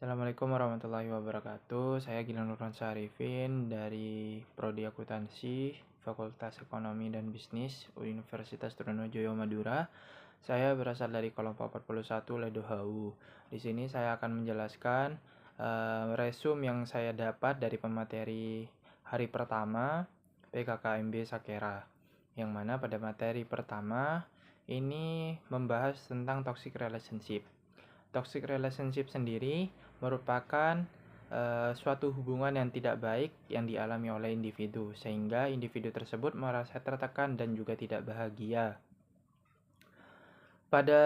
Assalamualaikum warahmatullahi wabarakatuh. Saya Gilang Nurhan Syarifin dari Prodi Akuntansi, Fakultas Ekonomi dan Bisnis, Universitas Trunojoyo Madura. Saya berasal dari kelompok 41 Ledo HU. Di sini saya akan menjelaskan resume yang saya dapat dari pemateri hari pertama PKKMB Sakera. Yang mana pada materi pertama ini membahas tentang toxic relationship. Toxic relationship sendiri merupakan suatu hubungan yang tidak baik yang dialami oleh individu, sehingga individu tersebut merasa tertekan dan juga tidak bahagia. Pada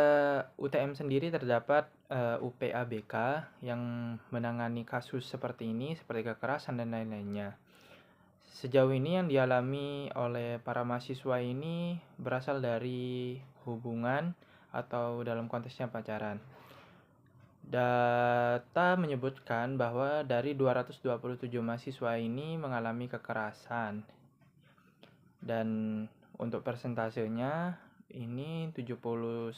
UTM sendiri terdapat UPABK yang menangani kasus seperti ini, seperti kekerasan dan lain-lainnya. Sejauh ini yang dialami oleh para mahasiswa ini berasal dari hubungan atau dalam konteksnya pacaran. Data menyebutkan bahwa dari 227 mahasiswa ini mengalami kekerasan. Dan untuk persentasenya ini 79,7%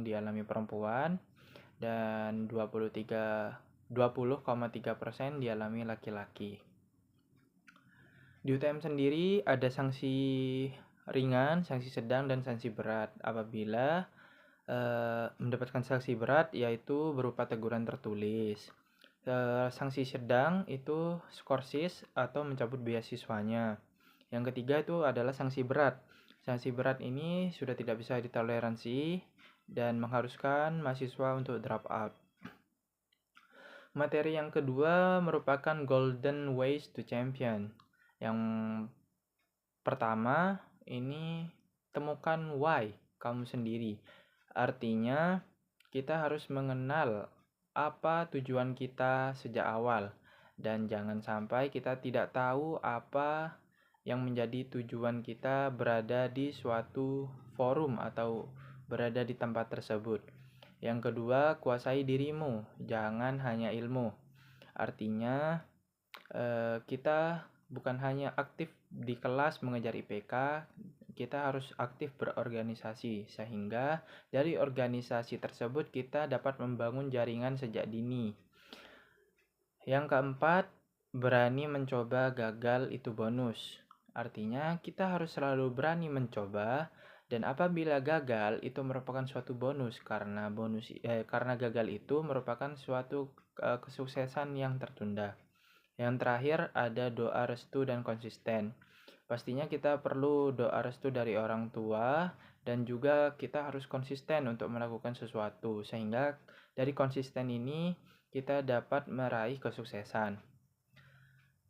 dialami perempuan dan 20,3% dialami laki-laki. Di UTM sendiri ada sanksi ringan, sanksi sedang, dan sanksi berat. Apabila mendapatkan sanksi berat yaitu berupa teguran tertulis. Sanksi sedang itu skorsis atau mencabut beasiswanya. Yang ketiga itu adalah sanksi berat. Sanksi berat ini sudah tidak bisa ditoleransi dan mengharuskan mahasiswa untuk drop out. Materi yang kedua merupakan Golden Ways to Champion. Yang pertama ini temukan why kamu sendiri. Artinya, kita harus mengenal apa tujuan kita sejak awal, dan jangan sampai kita tidak tahu apa yang menjadi tujuan kita berada di suatu forum atau berada di tempat tersebut. Yang kedua, kuasai dirimu, jangan hanya ilmu. Artinya, kita bukan hanya aktif di kelas mengejar IPK, kita harus aktif berorganisasi, sehingga dari organisasi tersebut kita dapat membangun jaringan sejak dini. Yang keempat, berani mencoba, gagal itu bonus. Artinya kita harus selalu berani mencoba, dan apabila gagal itu merupakan suatu bonus karena gagal itu merupakan suatu kesuksesan yang tertunda. Yang terakhir ada doa restu dan konsisten. Pastinya kita perlu doa restu dari orang tua dan juga kita harus konsisten untuk melakukan sesuatu, sehingga dari konsisten ini kita dapat meraih kesuksesan.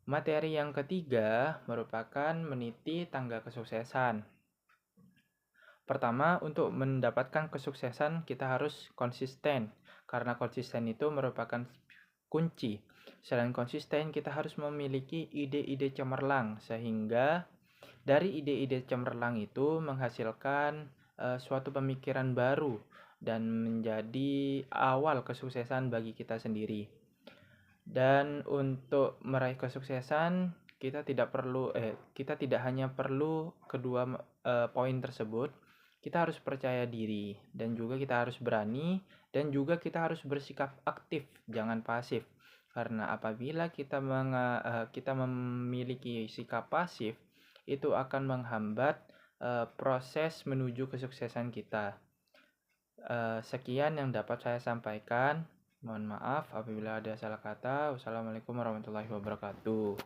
Materi yang ketiga merupakan meniti tangga kesuksesan. Pertama, untuk mendapatkan kesuksesan kita harus konsisten, karena konsisten itu merupakan kunci. Selain konsisten, kita harus memiliki ide-ide cemerlang, sehingga dari ide-ide cemerlang itu menghasilkan suatu pemikiran baru dan menjadi awal kesuksesan bagi kita sendiri. Dan untuk meraih kesuksesan, kita tidak hanya perlu kedua poin tersebut. Kita harus percaya diri dan juga kita harus berani dan juga kita harus bersikap aktif, jangan pasif. Karena apabila kita memiliki sikap pasif, itu akan menghambat proses menuju kesuksesan kita. Sekian yang dapat saya sampaikan. Mohon maaf apabila ada salah kata. Wassalamualaikum warahmatullahi wabarakatuh.